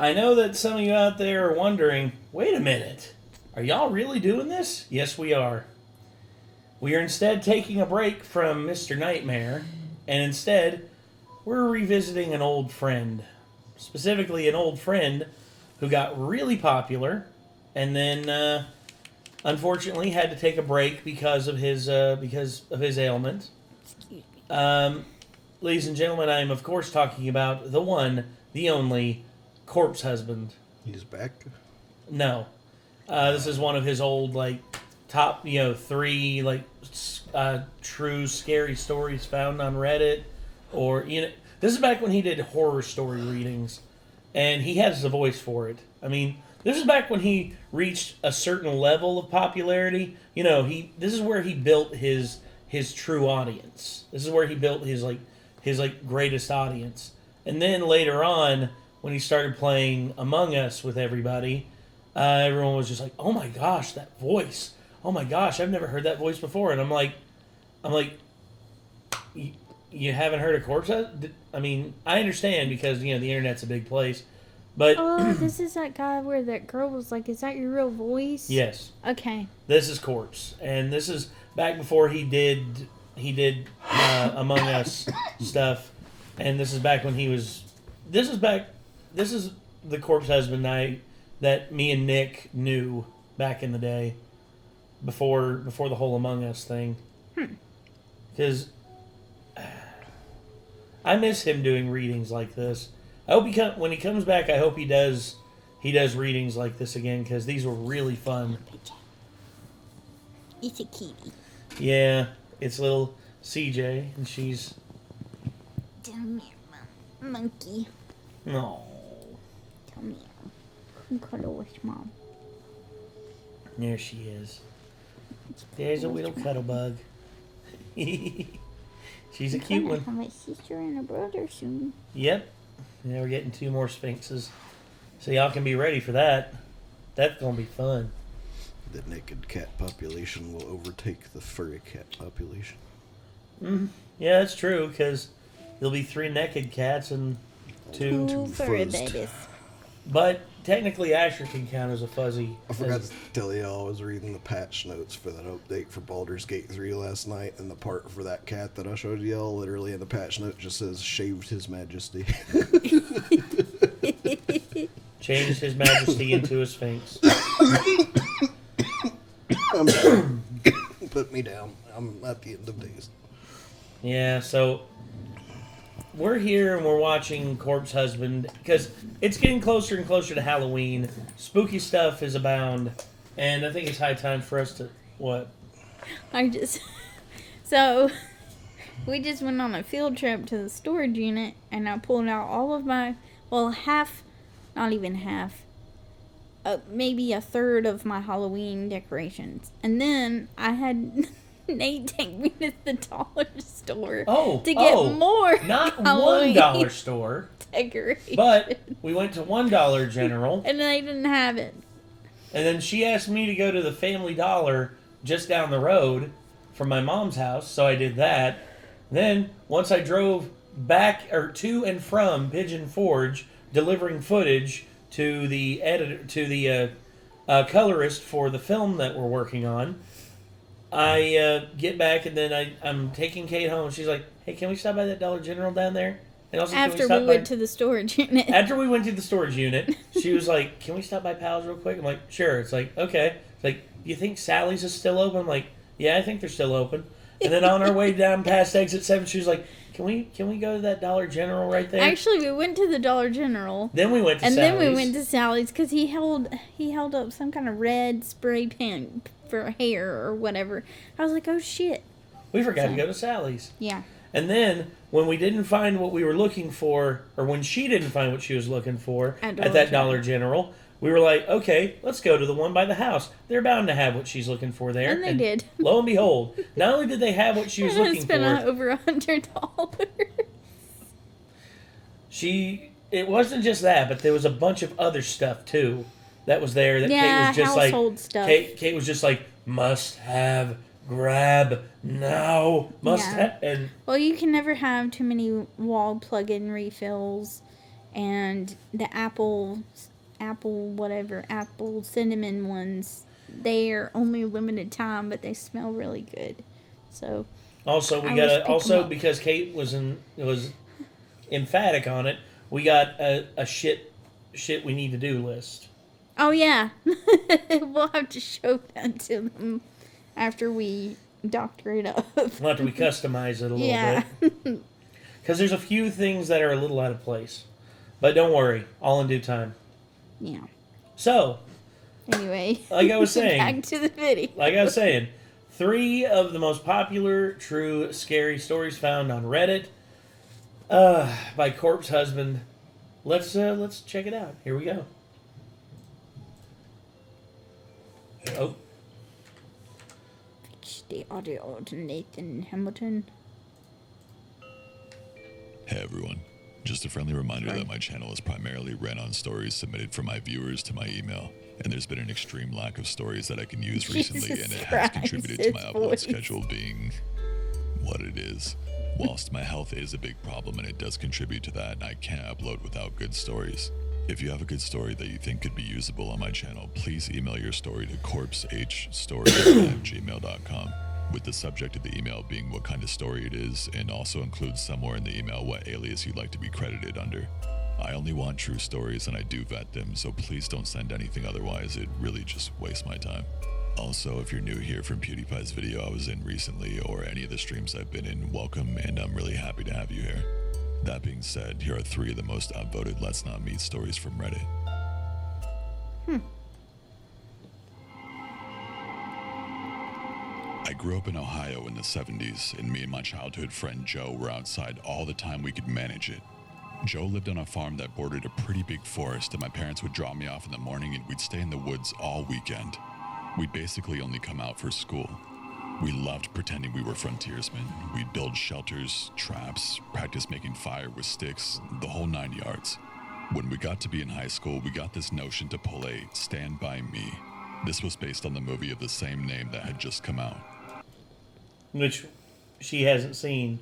I know that some of you out there are wondering, wait a minute, are y'all really doing this? Yes, we are. We are instead taking a break from Mr. Nightmare, and instead, we're revisiting an old friend. Specifically, an old friend who got really popular, and then, unfortunately, had to take a break because of his ailment. Ladies and gentlemen, I am, of course, talking about the one, the only, Corpse Husband. He's back? No. This is one of his old, top, 3, true scary stories found on Reddit. Or, this is back when he did horror story readings. And he has the voice for it. I mean, this is back when he reached a certain level of popularity. This is where he built his true audience. This is where he built his greatest audience. And then later on, when he started playing Among Us with everybody, everyone was just like, "Oh my gosh, that voice! Oh my gosh, I've never heard that voice before." And I'm like, you haven't heard of Corpse? I mean, I understand because the internet's a big place, but this is that guy where that girl was like, "Is that your real voice?" Yes. Okay. This is Corpse, and this is back before he did Among Us stuff, and this is back when he was. This is the Corpse Husband that me and Nick knew back in the day, before the whole Among Us thing. Because I miss him doing readings like this. I hope when he comes back, I hope he does readings like this again, because these were really fun. It's a kitty. Yeah, it's little CJ, and she's. Come here, Mom. Monkey. No. Come here. Come cuddle with Mom. There she is. There's a little cuddle bug. She's a cute one. Have a sister and a brother soon. Yep. Now we're getting 2 more Sphinxes. So y'all can be ready for that. That's going to be fun. The naked cat population will overtake the furry cat population. Mm-hmm. Yeah, that's true, because there'll be 3 naked cats and 2 furry fuzzed babies. But technically Asher can count as a fuzzy. I forgot to tell y'all, I was reading the patch notes for that update for Baldur's Gate 3 last night, and the part for that cat that I showed y'all, literally in the patch note, just says, "Shaved His Majesty." Changed His Majesty into a Sphinx. I'm sorry. Put me down. I'm at the end of days. Yeah, so we're here and we're watching Corpse Husband because it's getting closer and closer to Halloween. Spooky stuff is abound, and I think it's high time for us to what? So we just went on a field trip to the storage unit, and I pulled out all of my, not even half, maybe a third of my Halloween decorations, and then I had Nate take me to the dollar store to get more not Halloween $1 store decorations. But we went to $1 General, and they didn't have it. And then she asked me to go to the Family Dollar just down the road from my mom's house, so I did that. Then once I drove back to and from Pigeon Forge, delivering footage to the colorist for the film that we're working on, I get back, and then I'm taking Kate home, and she's like, "Hey, can we stop by that Dollar General down there?" And also, After we went to the storage unit. After we went to the storage unit, she was like, "Can we stop by Pal's real quick?" I'm like, "Sure." It's like, "Okay." It's like, "Do you think Sally's is still open?" I'm like, "Yeah, I think they're still open." And then on our way down past exit 7, she was like, Can we go to that Dollar General right there?" Actually, we went to the Dollar General. Then we went to Sally's. And then we went to Sally's because he held up some kind of red spray paint for hair or whatever. I was like, "Oh shit!" We forgot to go to Sally's. Yeah. And then when we didn't find what we were looking for, or when she didn't find what she was looking for at that Dollar General, we were like, "Okay, let's go to the one by the house. They're bound to have what she's looking for there." And they did. Lo and behold, not only did they have what she was looking for, over $100. It wasn't just that, but there was a bunch of other stuff too that was there. That Kate was just household stuff. Kate was just like, "Must have, grab now, must have." And well, you can never have too many wall plug-in refills. and the apple cinnamon ones, they're only limited time, but they smell really good. So Also, we I got always to pick 'em also up. because Kate was emphatic on it. We got a shit we need to do list. Oh yeah, we'll have to show that to them after we doctor it up. After we customize it a little Yeah. bit. Because there's a few things that are a little out of place. But don't worry, all in due time. Yeah. So, Anyway, like I was saying, back to the video. 3 of the most popular true scary stories found on Reddit by Corpse Husband. Let's check it out. Here we go. Oh, Fix the audio to Nathan Hamilton. Hey everyone, just a friendly reminder that my channel is primarily ran on stories submitted from my viewers to my email, and there's been an extreme lack of stories that I can use recently, Jesus and it has Christ, contributed to my his upload voice. schedule being what it is. Whilst my health is a big problem and it does contribute to that, I can't upload without good stories. If you have a good story that you think could be usable on my channel, please email your story to corpsehstories@gmail.com, with the subject of the email being what kind of story it is, and also include somewhere in the email what alias you'd like to be credited under. I only want true stories and I do vet them, so please don't send anything otherwise, it really just wastes my time. Also, if you're new here from PewDiePie's video I was in recently, or any of the streams I've been in, welcome, and I'm really happy to have you here. That being said, here are 3 of the most upvoted Let's Not Meet stories from Reddit. I grew up in Ohio in the 70s, and me and my childhood friend Joe were outside all the time we could manage it. Joe lived on a farm that bordered a pretty big forest, and my parents would drop me off in the morning and we'd stay in the woods all weekend. We'd basically only come out for school. We loved pretending we were frontiersmen. We'd build shelters, traps, practice making fire with sticks, the whole 9 yards. When we got to be in high school, we got this notion to pull a Stand By Me. This was based on the movie of the same name that had just come out. which she hasn't seen.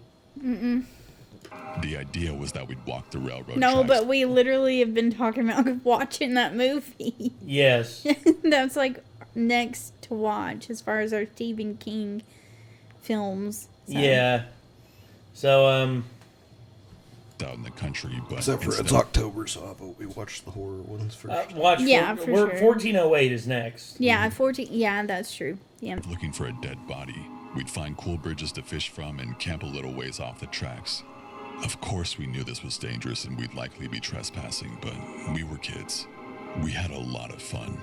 The idea was that we'd walk the railroad No, tracks. but we literally have been talking about watching that movie. Yes. That's like next to watch as far as our Stephen King films. So. Yeah. So, out in the country, but Except for it's instead- October, so I vote we watch the horror ones first. watch. Yeah, for sure. 1408 is next. Yeah, 14. Yeah, that's true. Yeah. looking for a dead body. We'd find cool bridges to fish from and camp a little ways off the tracks. Of course we knew this was dangerous and we'd likely be trespassing, but we were kids. We had a lot of fun.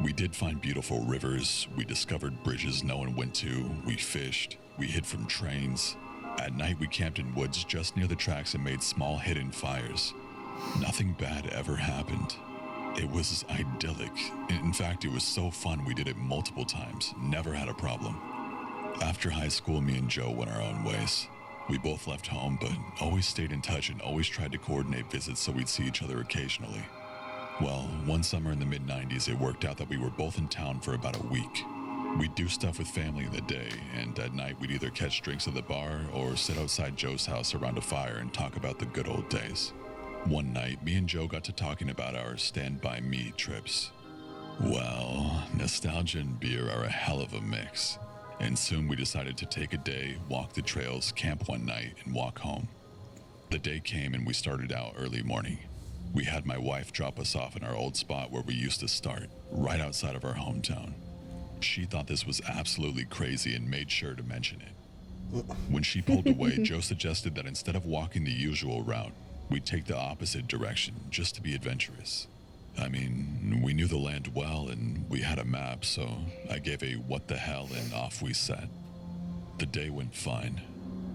We did find beautiful rivers, we discovered bridges no one went to, we fished, we hid from trains. At night we camped in woods just near the tracks and made small hidden fires. Nothing bad ever happened. It was idyllic. In fact, it was so fun we did it multiple times, never had a problem. After high school, me and Joe went our own ways. We both left home, but always stayed in touch and always tried to coordinate visits so we'd see each other occasionally. Well, one summer in the mid-90s, it worked out that we were both in town for about a week. We'd do stuff with family in the day, and at night we'd either catch drinks at the bar or sit outside Joe's house around a fire and talk about the good old days. One night, me and Joe got to talking about our Stand By Me trips. Well, nostalgia and beer are a hell of a mix. And soon we decided to take a day, walk the trails, camp one night, and walk home. The day came and we started out early morning. We had my wife drop us off in our old spot where we used to start, right outside of our hometown. She thought this was absolutely crazy and made sure to mention it. When she pulled away, Joe suggested that instead of walking the usual route, we'd take the opposite direction, just to be adventurous. I mean, we knew the land well and we had a map, so I gave a what the hell and off we set. The day went fine.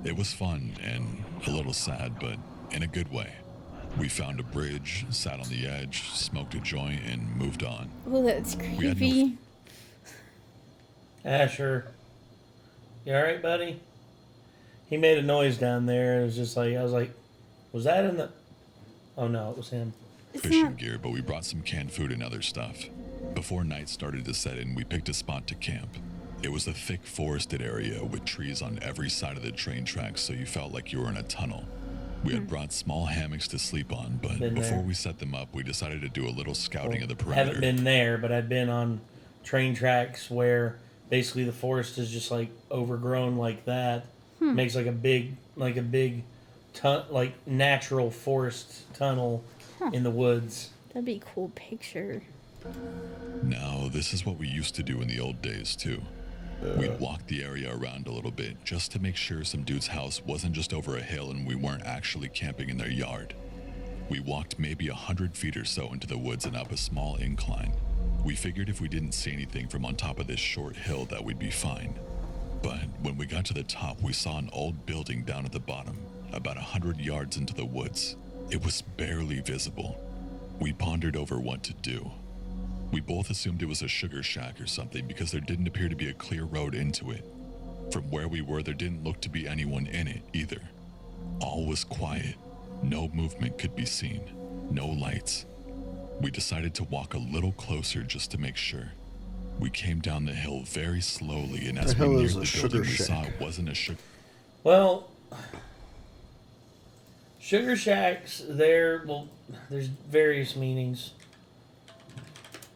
It was fun and a little sad, but in a good way. We found a bridge, sat on the edge, smoked a joint, and moved on. Oh, that's had no creepy. Asher. You alright, buddy? He made a noise down there. It was just like, I was like, was that in the... Oh no, it was him. It's Fishing not- gear, but we brought some canned food and other stuff. Before night started to set in, we picked a spot to camp. It was a thick forested area with trees on every side of the train tracks, so you felt like you were in a tunnel. We had brought small hammocks to sleep on, but Been before there. we set them up, we decided to do a little scouting of the I perimeter. haven't been there, but I've been on train tracks where basically the forest is just like overgrown like that. Makes like a big natural forest tunnel in the woods. That'd be a cool picture. Now, this is what we used to do in the old days, too. We'd walk the area around a little bit just to make sure some dude's house wasn't just over a hill and we weren't actually camping in their yard. We walked maybe 100 feet or so into the woods and up a small incline. We figured if we didn't see anything from on top of this short hill that we'd be fine. But when we got to the top, we saw an old building down at the bottom, about 100 yards into the woods. It was barely visible. We pondered over what to do. We both assumed it was a sugar shack or something because there didn't appear to be a clear road into it. From where we were, there didn't look to be anyone in it either. All was quiet. No movement could be seen. No lights. We decided to walk a little closer just to make sure. We came down the hill very slowly, and as we neared the building, we saw it wasn't a sugar. Well, sugar shacks, there's various meanings.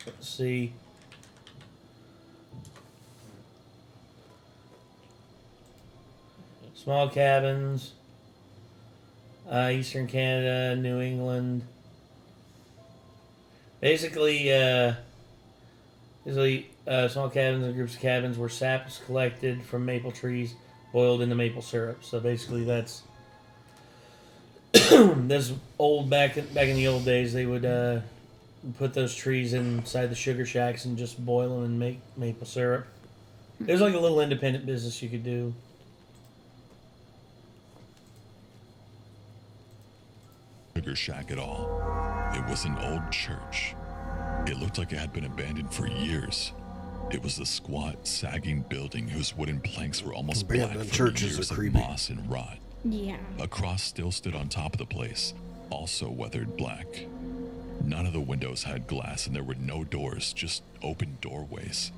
Let's see. Small cabins, Eastern Canada, New England. Basically, small cabins and groups of cabins where sap is collected from maple trees, boiled into maple syrup. So basically, that's this old back in the old days. They would put those trees inside the sugar shacks and just boil them and make maple syrup. It was like a little independent business you could do. Sugar shack at all. It was an old church. It looked like it had been abandoned for years. It was a squat, sagging building whose wooden planks were almost black Abandoned from churches years are of creepy. moss and rot. Yeah. A cross still stood on top of the place, also weathered black. None of the windows had glass and there were no doors, just open doorways.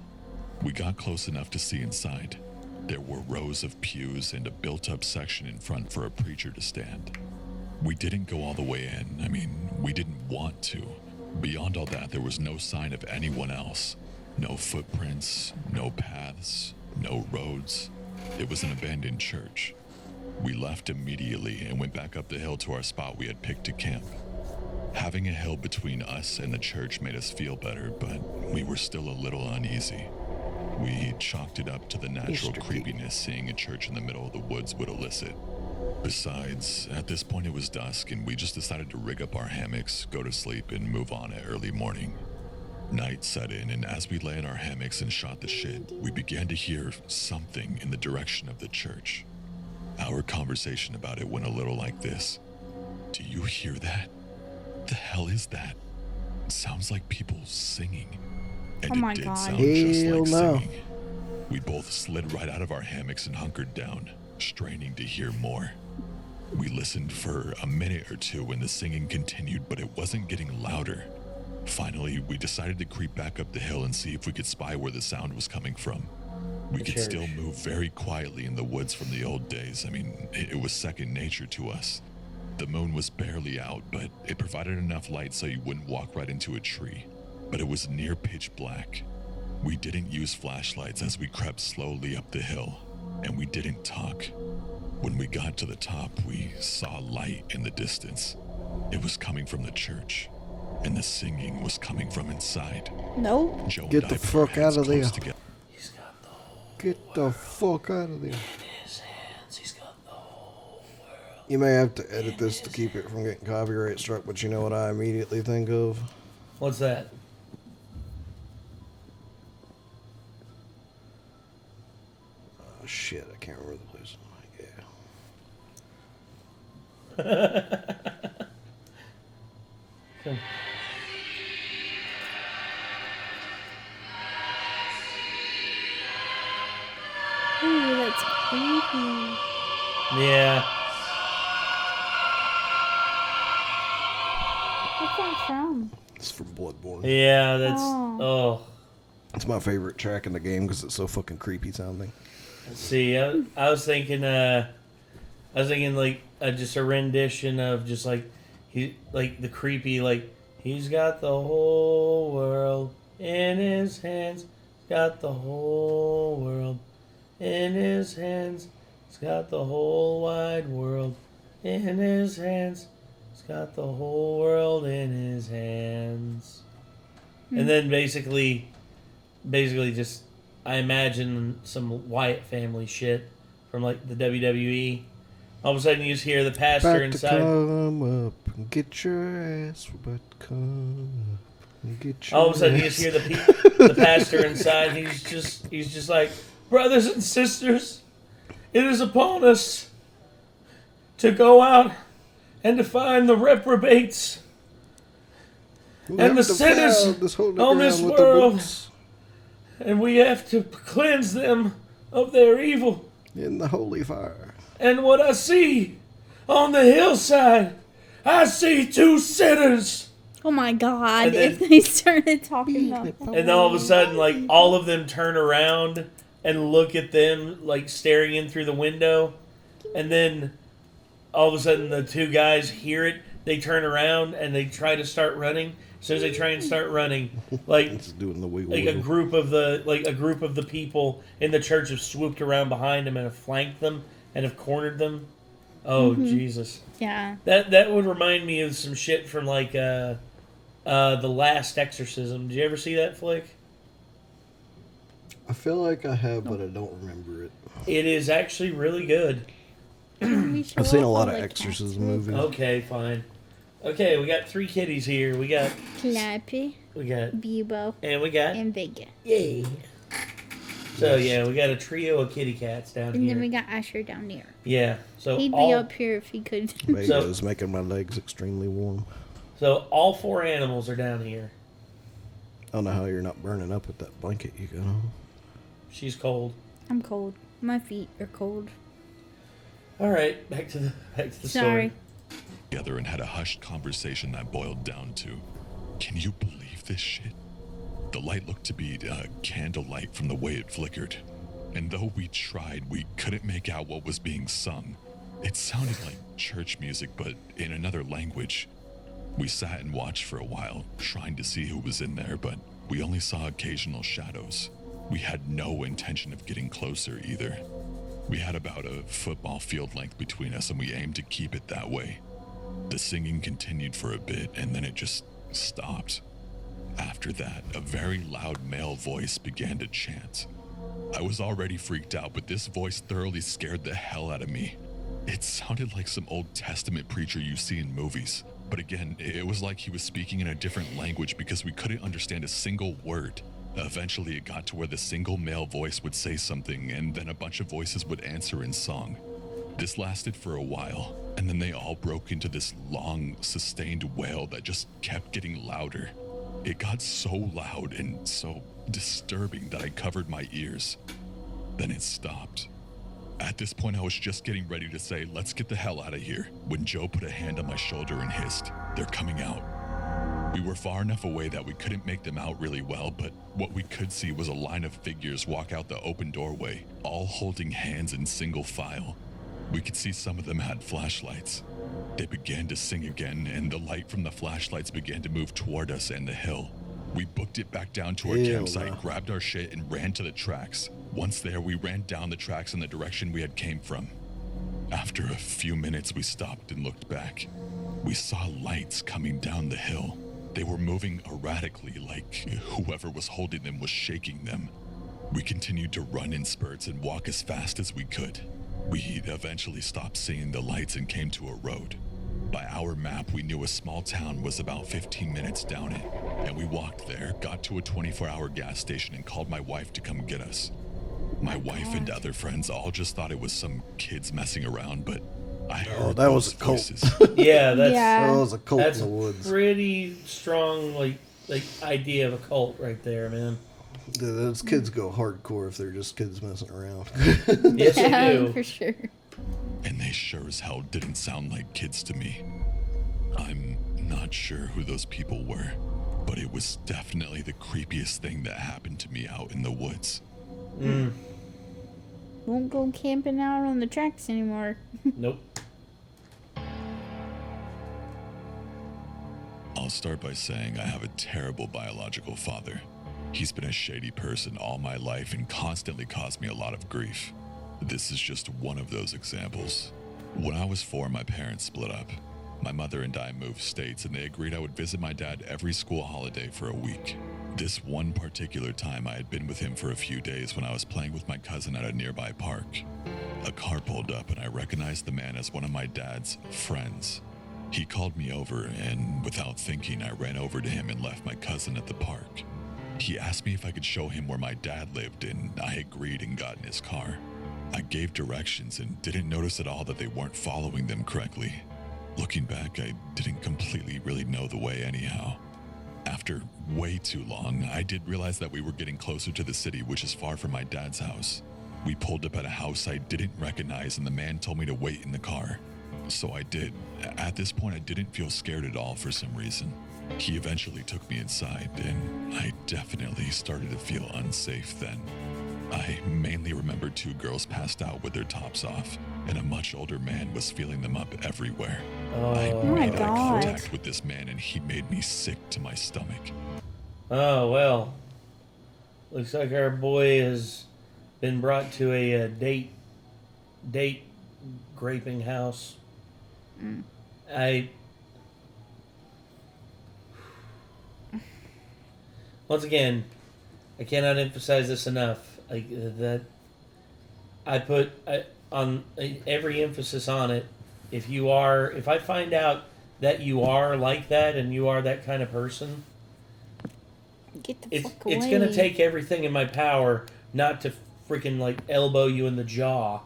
We got close enough to see inside. There were rows of pews and a built-up section in front for a preacher to stand. We didn't go all the way in. I mean, we didn't want to. Beyond all that, there was no sign of anyone else. No footprints, no paths, no roads. It was an abandoned church. We left immediately and went back up the hill to our spot we had picked to camp. Having a hill between us and the church made us feel better, but we were still a little uneasy. We chalked it up to the natural creepiness seeing a church in the middle of the woods would elicit. Besides, at this point it was dusk and we just decided to rig up our hammocks, go to sleep, and move on at early morning. Night set in, and as we lay in our hammocks and shot the shit, we began to hear something in the direction of the church. Our conversation about it went a little like this. Do you hear that? The hell is that? It sounds like people singing. And Oh my it did God. sound just Hell like no. singing. We both slid right out of our hammocks and hunkered down, straining to hear more. We listened for a minute or two when the singing continued, but it wasn't getting louder. Finally, we decided to creep back up the hill and see if we could spy where the sound was coming from. We could still move very quietly in the woods from the old days. I mean, it was second nature to us. The moon was barely out, but it provided enough light so you wouldn't walk right into a tree. But it was near pitch black. We didn't use flashlights as we crept slowly up the hill, and we didn't talk. When we got to the top, we saw light in the distance. It was coming from the church, and the singing was coming from inside. Nope. Joe Get and I the put our fuck out hands of close there. together. He's got the whole Get the fuck out of there. in his hands. He's got the whole world. You may have to edit this to keep it from getting copyright struck, but you know what I immediately think of? What's that? Oh, shit, I can't remember the place. Yeah. Ooh, that's creepy. Yeah. What's that from? It's from Bloodborne. Yeah, that's... Oh. Oh. It's my favorite track in the game because it's so fucking creepy sounding. Let's see, I was thinking, I was thinking like just a rendition of just like the creepy like he's got the whole world in his hands. Got the whole world in his hands. He's got the whole wide world in his hands. He's got the whole world in his hands. And then basically just I imagine some Wyatt family shit from like the WWE. All of a sudden you just hear the pastor About inside. to come up and get your ass. We're about to come up and get your All of a sudden you ass. just hear the pastor inside. He's just like, brothers and sisters, it is upon us to go out and to find the reprobates We and the have to sinners found this holy on this ground with the world. boots And we have to cleanse them of their evil. in the holy fire. And what I see on the hillside, I see 2 sinners. Oh my god, And then- if they started talking about that. And then all of a sudden, like, all of them turn around and look at them, like, staring in through the window. And then all of a sudden, the 2 guys hear it. They turn around and they try to start running. As soon as they try and start running, like It's doing the wiggle like a wiggle. group of the people in the church have swooped around behind them and have flanked them and have cornered them. Oh Jesus! Yeah. That would remind me of some shit from like the Last Exorcism. Did you ever see that flick? I feel like I have, but I don't remember it. It is actually really good. I've seen a lot of exorcism movies. Okay, fine. Okay, we got 3 kitties here. We got Clappy, Bebo, and we got and Vega. yay. So yeah, we got a trio of kitty cats down And here. then we got Asher down there. Yeah. So He'd be all up here if he could. Vega is making my legs extremely warm. so all 4 animals are down here. I don't know how you're not burning up with that blanket you got on. She's cold. I'm cold. My feet are cold. All right, back to the Sorry. story. Together and had a hushed conversation that boiled down to, can you believe this shit? The light looked to be a candlelight from the way it flickered. And though we tried, we couldn't make out what was being sung. It sounded like church music, but in another language. We sat and watched for a while, trying to see who was in there, but we only saw occasional shadows. We had no intention of getting closer either. We had about a football field length between us, and we aimed to keep it that way. The singing continued for a bit, and then it just stopped. After that, a very loud male voice began to chant. I was already freaked out, but this voice thoroughly scared the hell out of me. It sounded like some Old Testament preacher you see in movies. But again, it was like he was speaking in a different language because we couldn't understand a single word. Eventually, it got to where the single male voice would say something, and then a bunch of voices would answer in song. This lasted for a while, and then they all broke into this long, sustained wail that just kept getting louder. It got so loud and so disturbing that I covered my ears. Then it stopped. At this point, I was just getting ready to say, let's get the hell out of here, when Joe put a hand on my shoulder and hissed, they're coming out. We were far enough away that we couldn't make them out really well, but what we could see was a line of figures walk out the open doorway, all holding hands in single file. We could see some of them had flashlights. They began to sing again, and the light from the flashlights began to move toward us and the hill. We booked it back down to our campsite, grabbed our shit, and ran to the tracks. Once there, we ran down the tracks in the direction we had came from. After a few minutes, we stopped and looked back. We saw lights coming down the hill. They were moving erratically, like whoever was holding them was shaking them. We continued to run in spurts and walk as fast as we could. We eventually stopped seeing the lights and came to a road. By our map, we knew a small town was about 15 minutes down it, and we walked there, got to a 24-hour gas station, and called my wife to come get us. My wife and other friends all just thought it was some kids messing around, but I heard that was those a cult. voices. Yeah, that's Yeah. That was a cult that's in the a woods. pretty strong like idea of a cult right there, man. Those kids go hardcore if they're just kids messing around. Yes, they Yeah, do. for sure. And they sure as hell didn't sound like kids to me. I'm not sure who those people were, but it was definitely the creepiest thing that happened to me out in the woods. won't go camping out on the tracks anymore. Nope. I'll start by saying I have a terrible biological father. He's been a shady person all my life and constantly caused me a lot of grief. This is just one of those examples. When I was 4, my parents split up. My mother and I moved states, and they agreed I would visit my dad every school holiday for a week. This one particular time, I had been with him for a few days when I was playing with my cousin at a nearby park. A car pulled up, and I recognized the man as one of my dad's friends. He called me over, and without thinking, I ran over to him and left my cousin at the park. He asked me if I could show him where my dad lived, and I agreed and got in his car. I gave directions and didn't notice at all that they weren't following them correctly. Looking back, I didn't completely really know the way anyhow. After way too long, I did realize that we were getting closer to the city, which is far from my dad's house. We pulled up at a house I didn't recognize, and the man told me to wait in the car. So I did. At this point, I didn't feel scared at all for some reason. He eventually took me inside, and I definitely started to feel unsafe then. I mainly remember 2 girls passed out with their tops off, and a much older man was feeling them up everywhere. I made eye contact with this man, and he made me sick to my stomach. Oh, well. Looks like our boy has been brought to a date graping house. Once again, I cannot emphasize this enough. Like that, I put on every emphasis on it. If I find out that you are like that and you are that kind of person, Get the fuck away. It's gonna take everything in my power not to freaking like elbow you in the jaw,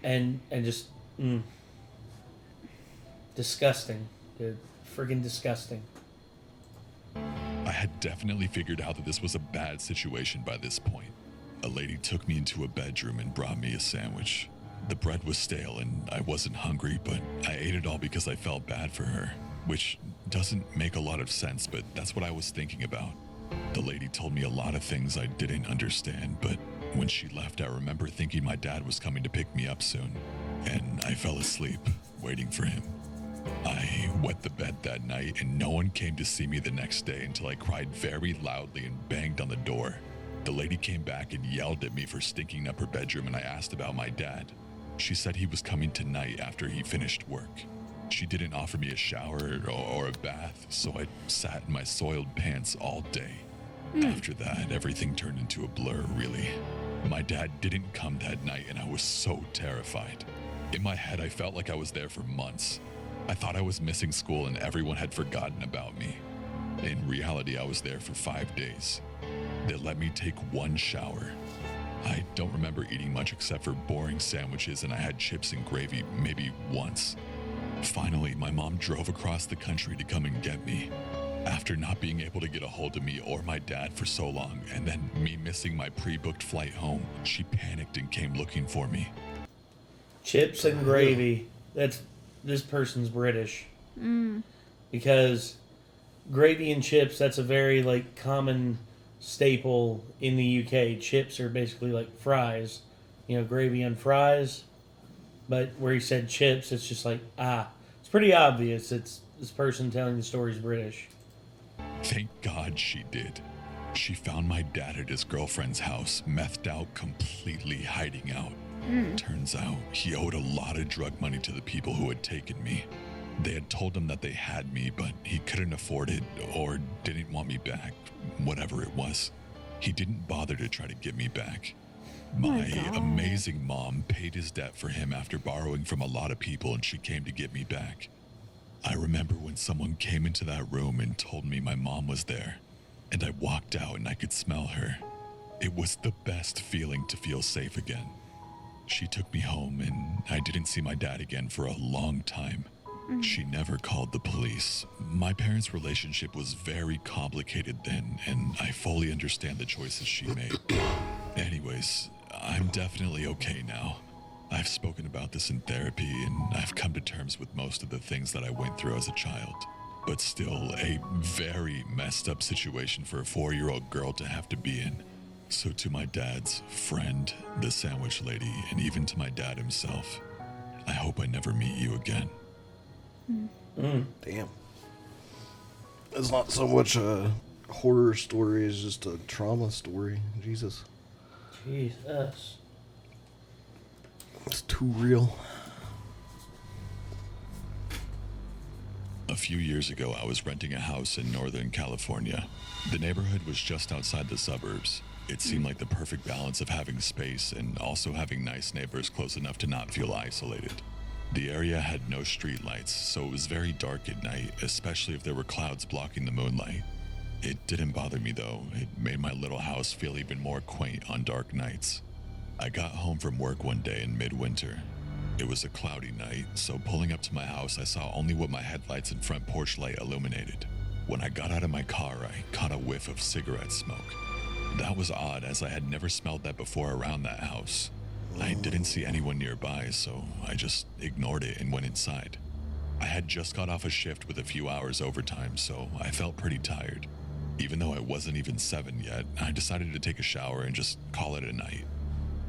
and just disgusting, dude, friggin' disgusting. I had definitely figured out that this was a bad situation by this point. A lady took me into a bedroom and brought me a sandwich. The bread was stale and I wasn't hungry, but I ate it all because I felt bad for her, which doesn't make a lot of sense, but that's what I was thinking about. The lady told me a lot of things I didn't understand, but when she left, I remember thinking my dad was coming to pick me up soon, and I fell asleep, waiting for him. I wet the bed that night, and no one came to see me the next day until I cried very loudly and banged on the door. The lady came back and yelled at me for stinking up her bedroom, and I asked about my dad. She said he was coming tonight after he finished work. She didn't offer me a shower or a bath, so I sat in my soiled pants all day. After that, everything turned into a blur, really. My dad didn't come that night, and I was so terrified. In my head, I felt like I was there for months. I thought I was missing school and everyone had forgotten about me. In reality, I was there for 5 days. They let me take 1 shower. I don't remember eating much except for boring sandwiches, and I had chips and gravy maybe once. Finally, my mom drove across the country to come and get me. After not being able to get a hold of me or my dad for so long, and then me missing my pre-booked flight home, she panicked and came looking for me. Chips and gravy. This person's British. Because gravy and chips, that's a very like common staple in the UK. Chips are basically like fries. You know, gravy and fries. But where he said chips, it's just like, it's pretty obvious. It's this person telling the story's British. Thank God she did. She found my dad at his girlfriend's house, methed out, completely hiding out. Turns out he owed a lot of drug money to the people who had taken me. They had told him that they had me, but he couldn't afford it or didn't want me back, whatever it was. He didn't bother to try to get me back. My amazing mom paid his debt for him after borrowing from a lot of people, and she came to get me back. I remember when someone came into that room and told me my mom was there, and I walked out and I could smell her. It was the best feeling to feel safe again. She took me home, and I didn't see my dad again for a long time. She never called the police. My parents' relationship was very complicated then, and I fully understand the choices she made. Anyways, I'm definitely okay now. I've spoken about this in therapy, and I've come to terms with most of the things that I went through as a child. But still, a very messed up situation for a 4-year-old girl to have to be in. So to my dad's friend, the sandwich lady, and even to my dad himself, I hope I never meet you again. Damn. It's not so much a horror story as just a trauma story. Jesus. Jesus. It's too real. A few years ago, I was renting a house in Northern California. The neighborhood was just outside the suburbs. It seemed like the perfect balance of having space and also having nice neighbors close enough to not feel isolated. The area had no street lights, so it was very dark at night, especially if there were clouds blocking the moonlight. It didn't bother me though. It made my little house feel even more quaint on dark nights. I got home from work one day in midwinter. It was a cloudy night, so pulling up to my house, I saw only what my headlights and front porch light illuminated. When I got out of my car, I caught a whiff of cigarette smoke. That was odd, as I had never smelled that before around that house. I didn't see anyone nearby, so I just ignored it and went inside. I had just got off a shift with a few hours overtime, so I felt pretty tired. Even though it wasn't even 7 yet, I decided to take a shower and just call it a night.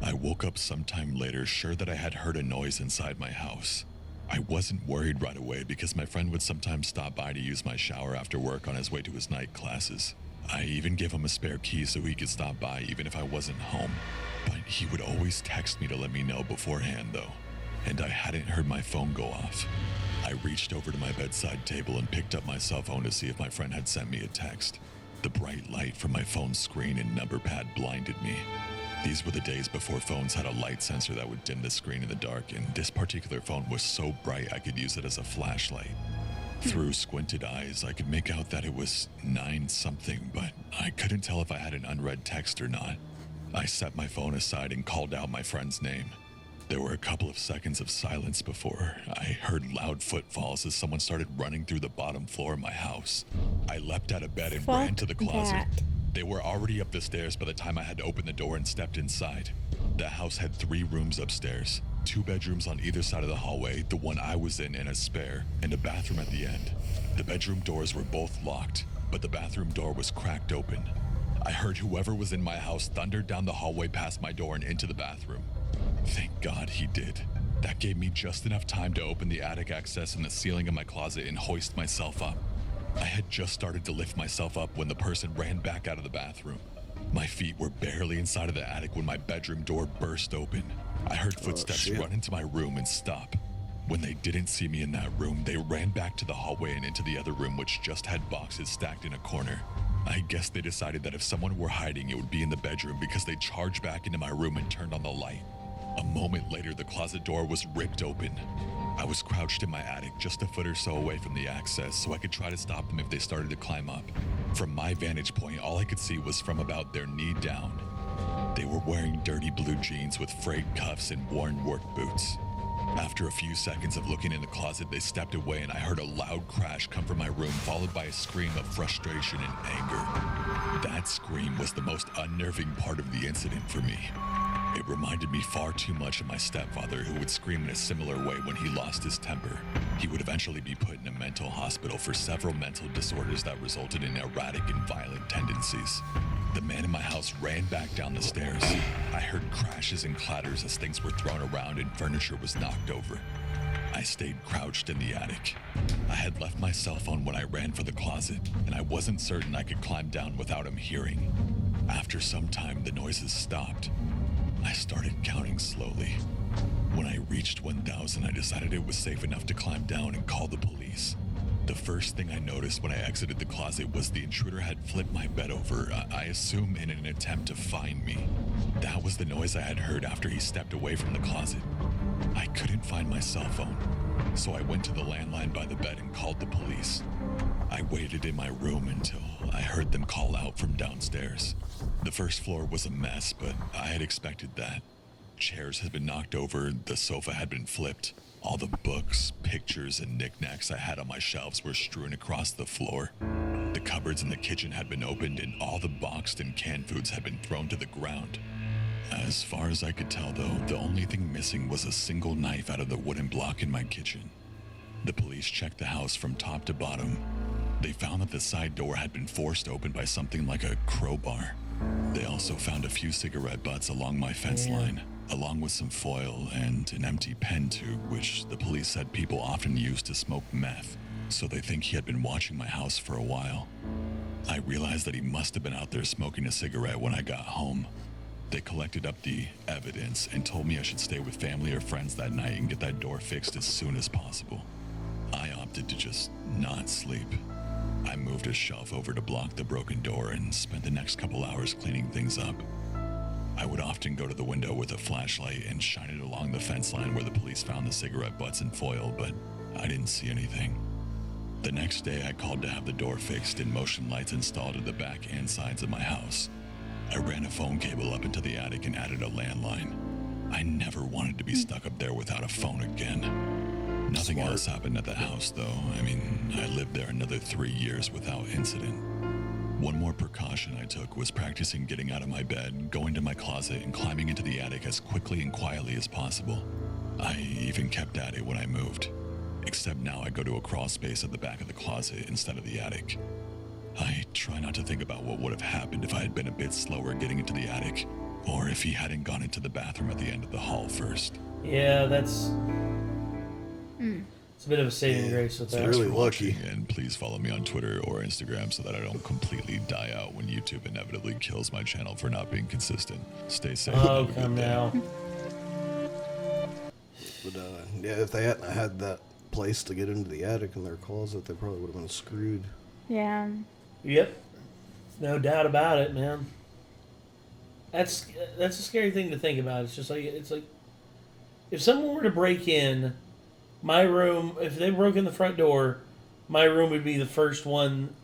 I woke up sometime later, sure that I had heard a noise inside my house. I wasn't worried right away because my friend would sometimes stop by to use my shower after work on his way to his night classes. I even gave him a spare key so he could stop by even if I wasn't home. But he would always text me to let me know beforehand though, and I hadn't heard my phone go off. I reached over to my bedside table and picked up my cell phone to see if my friend had sent me a text. The bright light from my phone's screen and number pad blinded me. These were the days before phones had a light sensor that would dim the screen in the dark, and this particular phone was so bright I could use it as a flashlight. Through squinted eyes, I could make out that it was 9-something, but I couldn't tell if I had an unread text or not. I set my phone aside and called out my friend's name. There were a couple of seconds of silence before I heard loud footfalls as someone started running through the bottom floor of my house. I leapt out of bed and ran to the closet. They were already up the stairs by the time I had to open the door and stepped inside. The house had 3 rooms upstairs, 2 bedrooms on either side of the hallway, the one I was in and a spare, and a bathroom at the end. The bedroom doors were both locked, but the bathroom door was cracked open. I heard whoever was in my house thunder down the hallway past my door and into the bathroom. Thank God he did. That gave me just enough time to open the attic access in the ceiling of my closet and hoist myself up. I had just started to lift myself up when the person ran back out of the bathroom. My feet were barely inside of the attic when my bedroom door burst open. I heard footsteps run into my room and stop. When they didn't see me in that room, they ran back to the hallway and into the other room, which just had boxes stacked in a corner. I guess they decided that if someone were hiding, it would be in the bedroom because they charged back into my room and turned on the light. A moment later, the closet door was ripped open. I was crouched in my attic just a foot or so away from the access so I could try to stop them if they started to climb up. From my vantage point, all I could see was from about their knee down. They were wearing dirty blue jeans with frayed cuffs and worn work boots. After a few seconds of looking in the closet, they stepped away and I heard a loud crash come from my room, followed by a scream of frustration and anger. That scream was the most unnerving part of the incident for me. It reminded me far too much of my stepfather, who would scream in a similar way when he lost his temper. He would eventually be put in a mental hospital for several mental disorders that resulted in erratic and violent tendencies. The man in my house ran back down the stairs. I heard crashes and clatters as things were thrown around and furniture was knocked over. I stayed crouched in the attic. I had left my cell phone when I ran for the closet, and I wasn't certain I could climb down without him hearing. After some time, the noises stopped. I started counting slowly. When I reached 1,000, I decided it was safe enough to climb down and call the police. The first thing I noticed when I exited the closet was the intruder had flipped my bed over, I assume in an attempt to find me. That was the noise I had heard after he stepped away from the closet. I couldn't find my cell phone, so I went to the landline by the bed and called the police. I waited in my room until I heard them call out from downstairs. The first floor was a mess, but I had expected that. Chairs had been knocked over, the sofa had been flipped. All the books, pictures, and knickknacks I had on my shelves were strewn across the floor. The cupboards in the kitchen had been opened, and all the boxed and canned foods had been thrown to the ground. As far as I could tell, though, the only thing missing was a single knife out of the wooden block in my kitchen. The police checked the house from top to bottom. They found that the side door had been forced open by something like a crowbar. They also found a few cigarette butts along my fence line, along with some foil and an empty pen tube, which the police said people often use to smoke meth, so they think he had been watching my house for a while. I realized that he must have been out there smoking a cigarette when I got home. They collected up the evidence and told me I should stay with family or friends that night and get that door fixed as soon as possible. I opted to just not sleep. I moved a shelf over to block the broken door and spent the next couple hours cleaning things up. I would often go to the window with a flashlight and shine it along the fence line where the police found the cigarette butts and foil, but I didn't see anything. The next day, I called to have the door fixed and motion lights installed at the back and sides of my house. I ran a phone cable up into the attic and added a landline. I never wanted to be stuck up there without a phone again. Nothing else happened at the house, though. I mean, I lived there another 3 years without incident. One more precaution I took was practicing getting out of my bed, going to my closet, and climbing into the attic as quickly and quietly as possible. I even kept at it when I moved. Except now I go to a crawl space at the back of the closet instead of the attic. I try not to think about what would have happened if I had been a bit slower getting into the attic, or if he hadn't gone into the bathroom at the end of the hall first. Yeah, that's... It's a bit of a saving grace with that. It's really lucky. And please follow me on Twitter or Instagram so that I don't completely die out when YouTube inevitably kills my channel for not being consistent. Stay safe. Oh, come now. But, yeah, if they hadn't had that place to get into the attic in their closet, they probably would have been screwed. Yeah. Yep. No doubt about it, man. That's a scary thing to think about. It's like if someone were to break in my room, if they broke in the front door, my room would be the first one,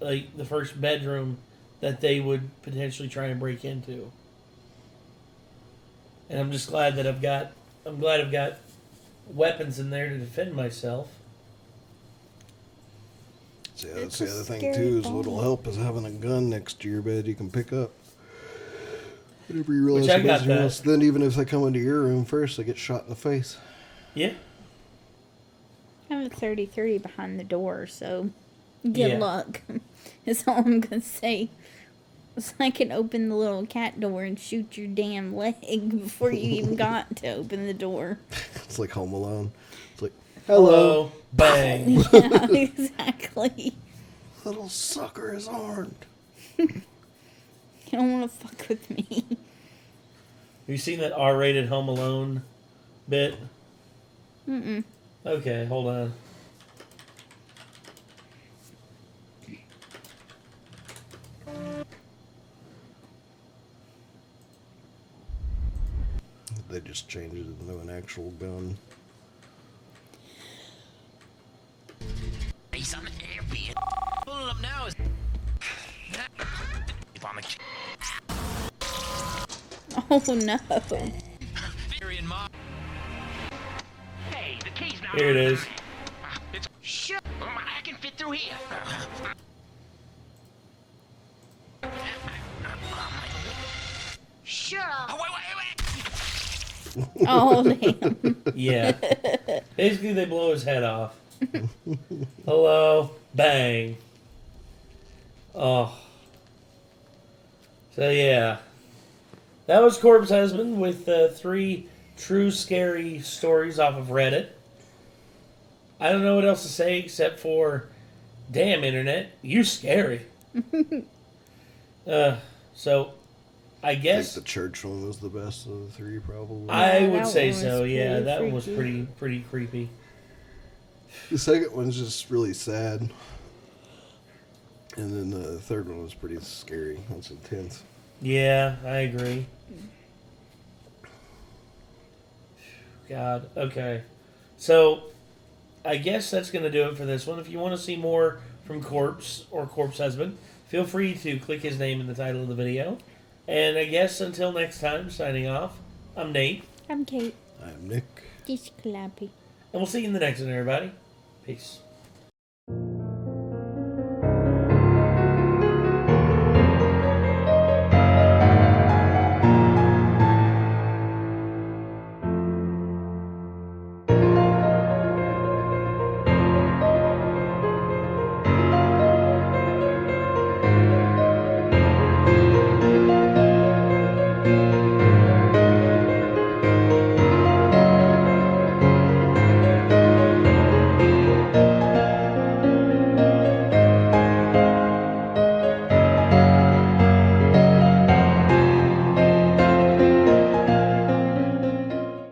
like the first bedroom that they would potentially try and break into. And I'm just glad that I've got weapons in there to defend myself. So yeah, that's the other thing too, is what'll help is having a gun next to your bed you can pick up. Whenever you realize somebody's in your house, then even if they come into your room first, they get shot in the face. Yeah. I have a 33 behind the door, so good luck. That's all I'm going to say. So I can open the little cat door and shoot your damn leg before you even got to open the door. It's like Home Alone. It's like, hello, bang. Yeah, exactly. Little sucker is armed. You don't want to fuck with me. Have you seen that R-rated Home Alone bit? Mm-mm. Okay, hold on. They just changed it into an actual gun. He's on air. Pulling up now is. Oh no. Hey, the key's not. Here it is. Shut. I can fit through here. Shut up. Oh, wait. Oh damn. Yeah. Basically, they blow his head off. Hello, bang. Oh. So yeah, that was Corpse Husband with 3 true scary stories off of Reddit. I don't know what else to say except for, damn internet, you scary. So, I guess I think the church one was the best of the 3, probably. I would that say one so. was Yeah, pretty that one was freaky. pretty creepy. The second one's just really sad. And then the third one was pretty scary. That's intense. Yeah, I agree. God, okay. So, I guess that's going to do it for this one. If you want to see more from Corpse or Corpse Husband, feel free to click his name in the title of the video. And I guess until next time, signing off, I'm Nate. I'm Kate. I'm Nick. Just clappy. And we'll see you in the next one, everybody. Peace.